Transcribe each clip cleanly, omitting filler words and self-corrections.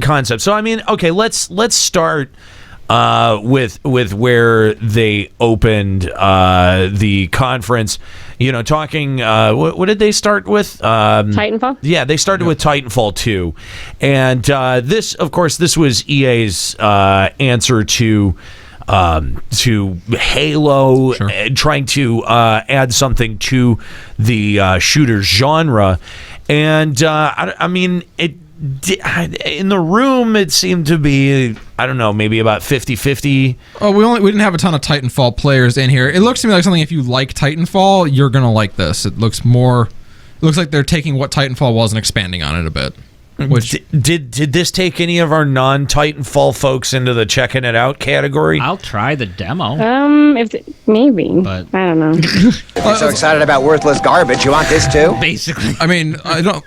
concept. So I mean, okay, let's start with where they opened the conference. You know, talking. What did they start with? Titanfall. Yeah, they started with Titanfall 2, and this, of course, this was EA's answer to Halo, Sure. trying to add something to the shooter genre. And I mean, in the room, it seemed to be, I don't know, maybe about 50-50. Oh, we didn't have a ton of Titanfall players in here. It looks to me like something, if you like Titanfall, you're gonna like this. It looks like they're taking what Titanfall was and expanding on it a bit. Which Did this take any of our non-Titanfall folks into the checking it out category? I'll try the demo. Maybe, But- I don't know. If you're so excited about worthless garbage, you want this too? Basically. I mean,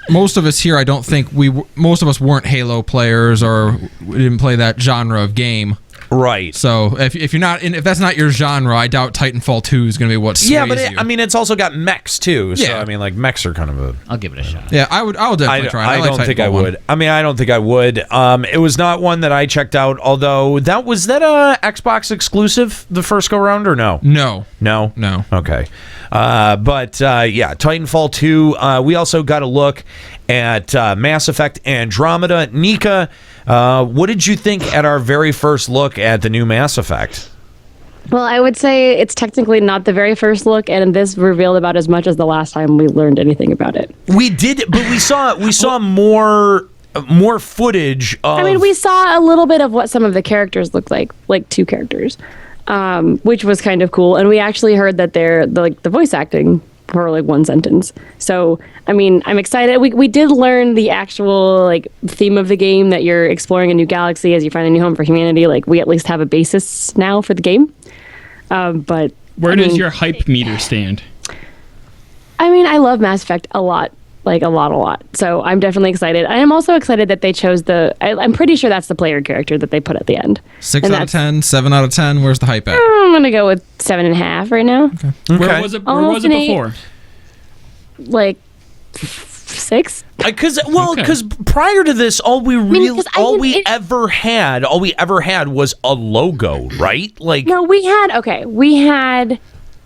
most of us here, I don't think most of us weren't Halo players, or we didn't play that genre of game. Right. So if you're not if that's not your genre, I doubt Titanfall 2 is going to be what sways Yeah, but you. I mean, it's also got mechs too. So Yeah. I mean, like mechs are kind of a. I'll give it a shot. Yeah, I would definitely try it. I like don't think I Titanfall 1. would. I mean, I don't think I would. It was not one that I checked out. Although that a Xbox exclusive the first go round or no? No. No. Okay. But yeah, Titanfall 2. We also got a look at Mass Effect Andromeda. Nika, what did you think at our very first look at the new Mass Effect? Well, I would say it's technically not the very first look, and this revealed about as much as the last time we learned anything about it. We did, but we saw more footage of. I mean, we saw a little bit of what some of the characters looked like 2 characters, which was kind of cool. And we actually heard that they're the voice acting for like 1 sentence. So, I mean, I'm excited. We did learn the actual like theme of the game, that you're exploring a new galaxy as you find a new home for humanity. Like, we at least have a basis now for the game. But where does your hype meter stand? I mean, I love Mass Effect a lot. Like a lot. So I'm definitely excited. I am also excited that they chose I'm pretty sure that's the player character that they put at the end. 6 out of 10, 7 out of 10. Where's the hype at? I'm gonna go with 7.5 right now. Okay. Where was it Almost an 8. before? Like 6. Because prior to this, all we ever had was a logo, right? Like, No, we had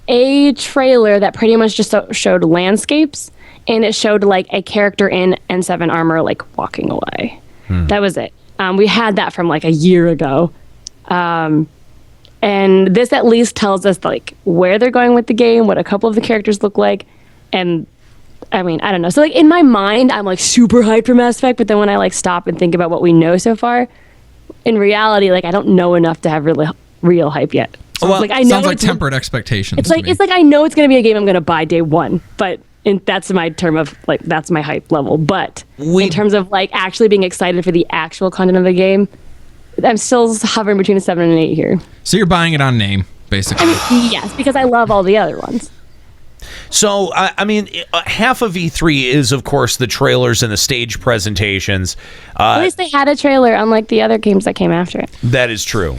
a trailer that pretty much just showed landscapes, and it showed like a character in N7 armor like walking away. That was it. We had that from like a year ago. And this at least tells us like where they're going with the game, what a couple of the characters look like. And I mean, I don't know. So like in my mind, I'm like super hyped for Mass Effect, but then when I like stop and think about what we know so far, in reality, like I don't know enough to have really real hype yet. So Well, like I know Sounds like tempered expectations. it's like I know it's going to be a game I'm going to buy day one, but that's my term of like that's my hype level. But in terms of like actually being excited for the actual content of the game, I'm still hovering between a 7 and an 8 here. So you're buying it on name, basically. Yes, because I love all the other ones. So, I mean, half of E3 is, of course, the trailers and the stage presentations. At least they had a trailer, unlike the other games that came after it. That is true.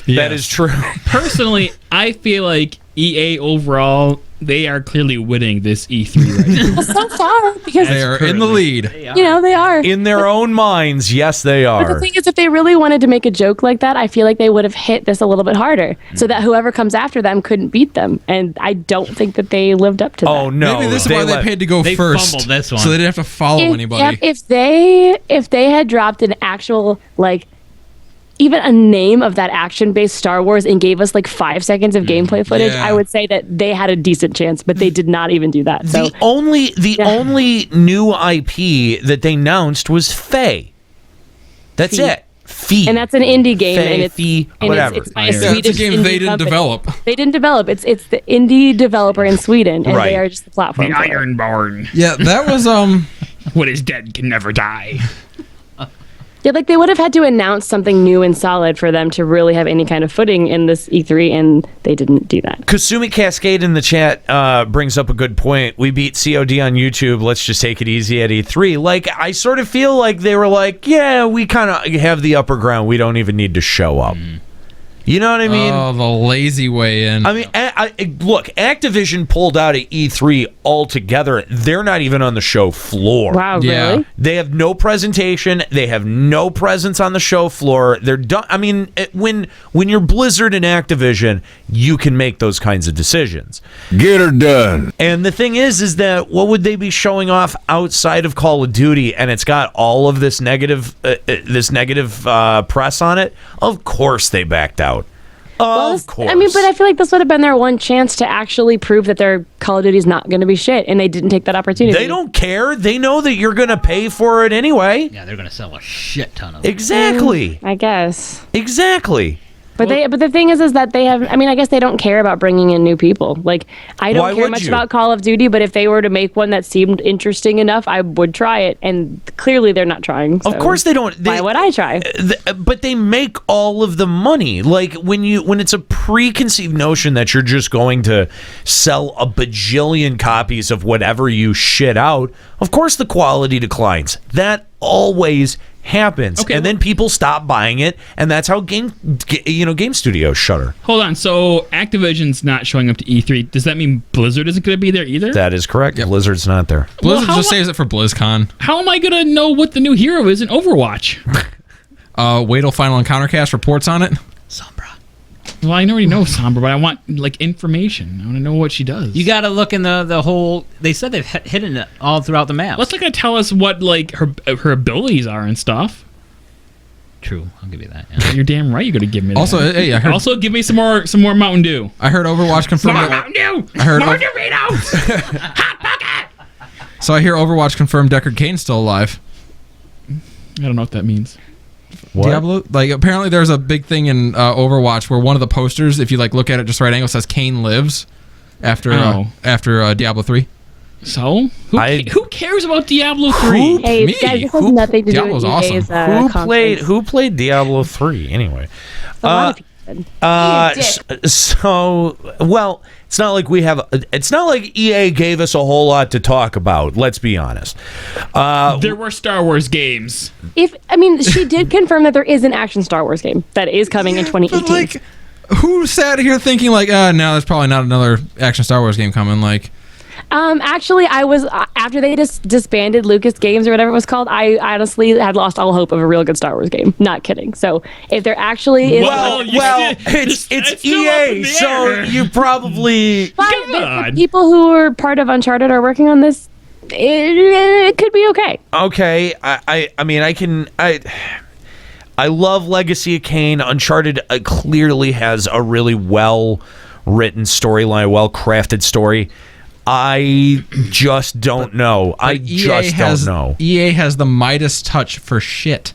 That is true. Personally, I feel like EA overall, they are clearly winning this E3 right now. Well, so far, because They are in the lead. you know they are. In their own minds, yes, they But the are. thing is, if they really wanted to make a joke like that, I feel like they would have hit this a little bit harder, so that whoever comes after them couldn't beat them. And I don't think that they lived up to that. Oh, no. Maybe this is why they paid to go they first. fumbled this one. So they didn't have to follow anybody. Yep, if they had dropped an actual like even a name of that action-based Star Wars and gave us like 5 seconds of gameplay footage, Yeah. I would say that they had a decent chance, but they did not even do that. So The only new IP that they announced was Faye. That's Fee. it. Fee. and that's an indie game, Faye, and it's Fee, and whatever. It's by a Yeah, it's a Swedish game indie they didn't company. develop. They didn't develop. It's the indie developer in Sweden, and Right. they are just the platform. The for it. Ironborn. Yeah, that was What is dead can never die. Yeah, like they would have had to announce something new and solid for them to really have any kind of footing in this E3, and they didn't do that. Kasumi Cascade in the chat brings up a good point. We beat COD on YouTube. Let's just take it easy at E3. Like, I sort of feel like they were like, yeah, we kind of have the upper ground. We don't even need to show up. You know what I mean? the lazy way in. I look, Activision pulled out of E3 altogether. They're not even on the show floor. Wow, Yeah. really? They have no presentation. They have no presence on the show floor. They're done. I mean, when you're Blizzard and Activision, you can make those kinds of decisions. Get her done. And the thing is that what would they be showing off outside of Call of Duty? And it's got all of this negative press on it. Of course, they backed out. Of course. I mean, but I feel like this would have been their one chance to actually prove that their Call of Duty is not going to be shit, and they didn't take that opportunity. They don't care. They know that you're going to pay for it anyway. Yeah, they're gonna sell a shit ton of them. Exactly. I guess. Exactly. But the thing is that they have. I mean, I guess they don't care about bringing in new people. Like, I Why don't care would much you? about Call of Duty, but if they were to make one that seemed interesting enough, I would try it. And clearly, they're not trying. So Of course they don't. why would I try? But they make all of the money. Like when it's a preconceived notion that you're just going to sell a bajillion copies of whatever you shit out, of course the quality declines. That always happens. Okay, And then people stop buying it, and that's how game studios shutter. Hold on. So Activision's not showing up to E3. Does that mean Blizzard isn't going to be there either? That is correct. Blizzard's not there. Blizzard how just am I- saves it for BlizzCon. How am I going to know what the new hero is in Overwatch? Wait till Final Encounter Cast reports on it. Sombra. Well, I already know Sombra, but I want information. I want to know what she does. You got to look in the whole. They said they've hidden it all throughout the map. What's not going to tell us what her abilities are and stuff? True, I'll give you that. Yeah. You're damn right. You're going to give me that. Also, hey, I heard give me some more Mountain Dew. Overwatch confirmed. More that- Mountain Dew. I heard More of- Doritos. Hot pocket. So I hear Overwatch confirmed Deckard Cain's still alive. I don't know what that means. What? Diablo, like apparently there's a big thing in Overwatch where one of the posters, if you like look at it just right angle, says Cain lives after Diablo 3. So who cares about Diablo 3? Who- Hey, Me? guys, this has nothing to do Diablo's with awesome. EA's Who played Diablo 3 anyway? A lot of people did. Well, it's not like it's not like EA gave us a whole lot to talk about. Let's be honest. There were Star Wars games. She did confirm that there is an action Star Wars game that is coming in 2018. But like, who sat here thinking like, no, there's probably not another action Star Wars game coming? Like, Actually, I was after they just disbanded Lucas Games or whatever it was called. I honestly had lost all hope of a real good Star Wars game. Not kidding. So if there actually is, It's still up in EA, the so air. you probably but God. the people who are part of Uncharted are working on this. It could be okay. okay. I love Legacy of Kain. Uncharted clearly has a really well written storyline, well crafted story. I just don't know. I just don't know. EA has the Midas touch for shit.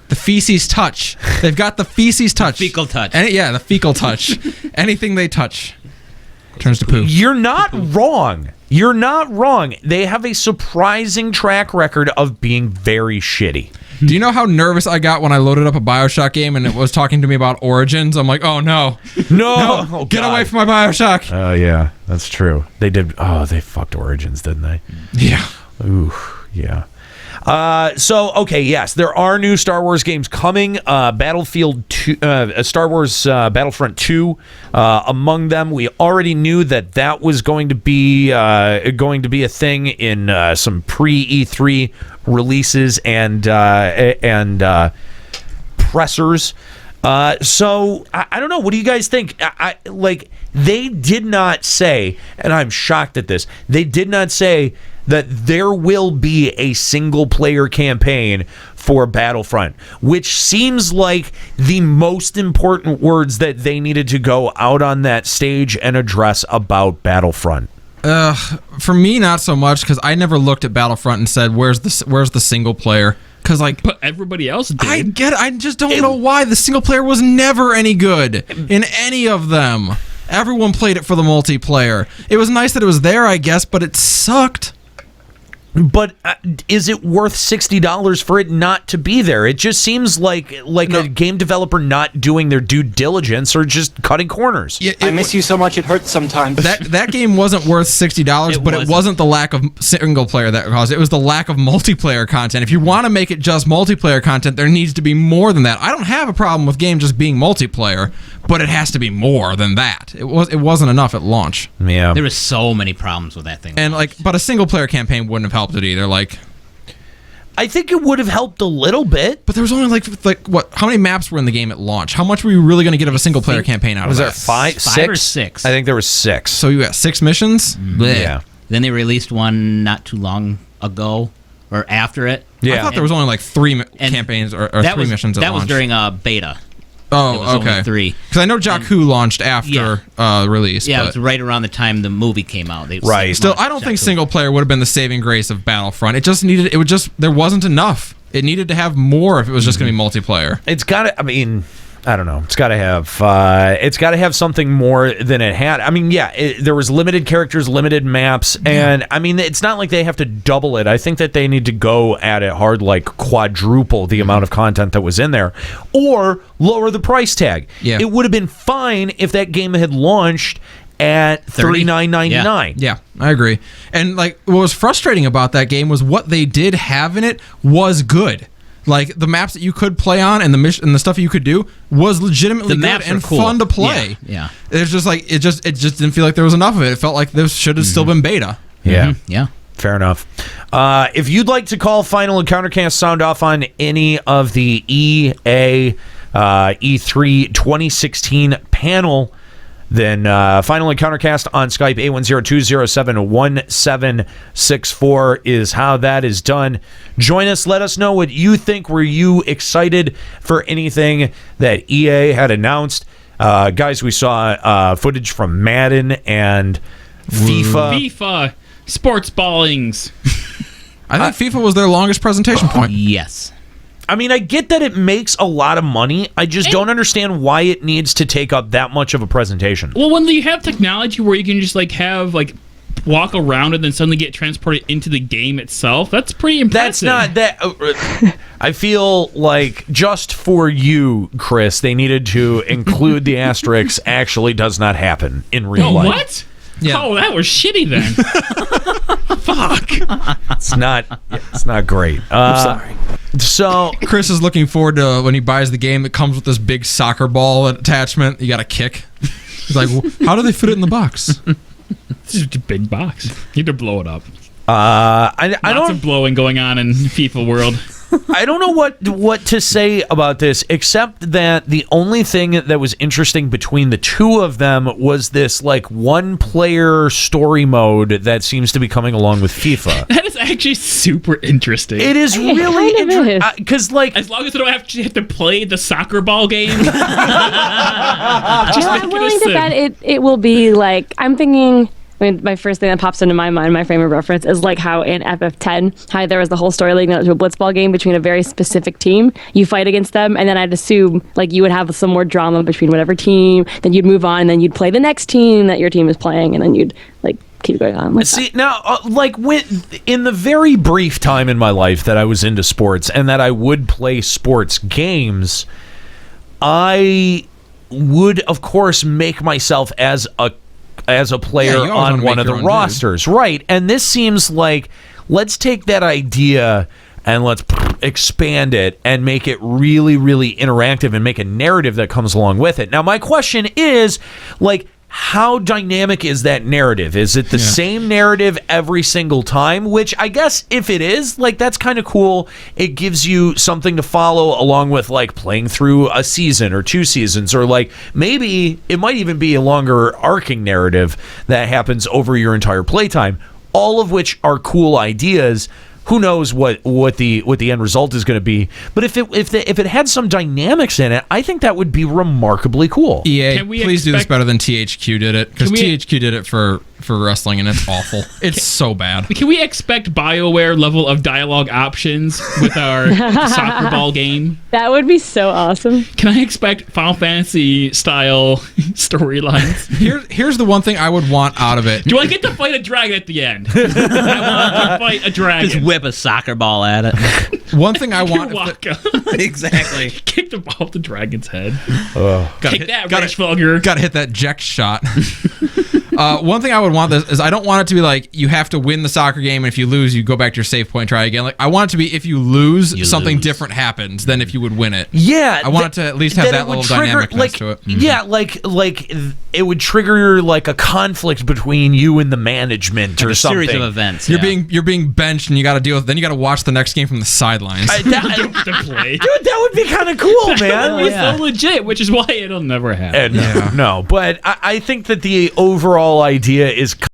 The feces touch. They've got the feces touch. Fecal touch. The fecal touch. Anything they touch turns to poo. You're not wrong. You're not wrong. They have a surprising track record of being very shitty. Do you know how nervous I got when I loaded up a BioShock game and it was talking to me about Origins? I'm like, oh no. No. No, get away from my BioShock. Oh, yeah, that's true. They did. Oh, they fucked Origins, didn't they? Yeah. Ooh, yeah. Yes, there are new Star Wars games coming. Battlefield 2, Star Wars Battlefront 2, among them. We already knew that was going to be a thing in some pre-E3 releases and pressers. So I don't know. What do you guys think? They did not say, and I'm shocked at this. They did not say that there will be a single player campaign for Battlefront, which seems like the most important words that they needed to go out on that stage and address about Battlefront. For me, not so much, because I never looked at Battlefront and said, "Where's the single player?" Because But everybody else did. I get it. I just don't know why the single player was never any good in any of them. Everyone played it for the multiplayer. It was nice that it was there, I guess, but it sucked. But is it worth $60 for it not to be there? It just seems like a game developer not doing their due diligence or just cutting corners. Yeah, I miss you so much it hurts sometimes. That game wasn't worth $60, but it wasn't the lack of single player that caused it. It was the lack of multiplayer content. If you want to make it just multiplayer content, there needs to be more than that. I don't have a problem with game just being multiplayer, but it has to be more than that. It wasn't enough at launch. Yeah. There were so many problems with that thing. And but a single player campaign wouldn't have helped it either. I think it would have helped a little bit. But there was only what? How many maps were in the game at launch? How much were you really going to get of a single player campaign out Was of there that? Five or six? I think there was 6. So you got 6 missions? Bleh. Yeah. Then they released one not too long ago or after it. Yeah. I thought there was only 3 campaigns or 3 missions at that launch. was during beta. It Oh, was only okay. 3. Because I know Jakku launched after release. Yeah, it but was right around the time the movie came out. Right. still, I don't think single player would have been the saving grace of Battlefront. There wasn't enough. It needed to have more if it was just going to be multiplayer. It's got to, I don't know. It's got to have something more than it had. There was limited characters, limited maps, and it's not like they have to double it. I think that they need to go at it hard, like quadruple the amount of content that was in there, or lower the price tag. Yeah. It would have been fine if that game had launched at $39.99. Yeah, I agree. And what was frustrating about that game was what they did have in it was good. The maps that you could play on and the mission and the stuff you could do was legitimately good and cool. fun to play. Yeah. It's just it just didn't feel like there was enough of it. It felt like this should have still been beta. Yeah. Yeah. Fair enough. If you'd like to call Final Encountercast sound off on any of the EA E3 2016 panel, then Final Encountercast on Skype, 810-207-1764 is how that is done. Join us. Let us know what you think. Were you excited for anything that EA had announced? Guys, we saw footage from Madden and FIFA. FIFA, sports ballings. I think FIFA was their longest presentation point. Yes. I get that it makes a lot of money. I just don't understand why it needs to take up that much of a presentation. Well, when you have technology where you can just walk around and then suddenly get transported into the game itself, that's pretty impressive. That's not that. I feel like just for you, Chris, they needed to include the asterisk. Actually, does not happen in real life. What? Yeah. Oh, that was shitty then. Fuck. It's not great. I'm sorry. So Chris is looking forward to when he buys the game that comes with this big soccer ball attachment. You got to kick. He's like, how do they fit it in the box? It's just a big box. You need to blow it up. I Lots don't of blowing going on in FIFA world. I don't know what to say about this, except that the only thing that was interesting between the two of them was this one player story mode that seems to be coming along with FIFA. That is actually super interesting. It is really interesting because as long as I don't have to play the soccer ball game. I'm willing to bet it will be I'm thinking. My first thing that pops into my mind, my frame of reference, is how in FF10, how there was the whole story leading up to a blitzball game between a very specific team. You fight against them, and then I'd assume you would have some more drama between whatever team. Then you'd move on, and then you'd play the next team that your team is playing, and then you'd keep going on. See, now, in the very brief time in my life that I was into sports and that I would play sports games, I would, of course, make myself as a player on one of the rosters. Right. And this seems like, let's take that idea and let's expand it and make it really, really interactive and make a narrative that comes along with it. Now, my question is, how dynamic is that narrative? Is it the same narrative every single time? Which I guess if it is, that's kind of cool. It gives you something to follow along with playing through a season or 2 seasons, or maybe it might even be a longer arcing narrative that happens over your entire playtime. All of which are cool ideas. Who knows what the end result is going to be? But if it had some dynamics in it, I think that would be remarkably cool. EA, please do this better than THQ did it, because THQ did it for for wrestling, and it's awful. It's so bad. Can we expect BioWare level of dialogue options with our soccer ball game? That would be so awesome. Can I expect Final Fantasy style storylines? Here's the one thing I would want out of it. Do I get to fight a dragon at the end? I want to fight a dragon. Just whip a soccer ball at it. One thing I want. Waka. Exactly. Kick the ball at the dragon's head. Gotta Take hit- that, gotta- Rich Fulger. Gotta hit that Jex shot. One thing I would want is I don't want it to be like you have to win the soccer game, and if you lose, you go back to your save point, try again. Like I want it to be if you lose, something different happens than if you would win it. Yeah, I want it to at least have that it would level of trigger, dynamicness like, to it. Yeah, like it would trigger like a conflict between you and the management or a something. series of events. You're being benched, and you got to deal with. Then you got to watch the next game from the sidelines. To play. Dude, that would be kind of cool, man. It was so legit, which is why it'll never happen. No, but I think that the overall idea is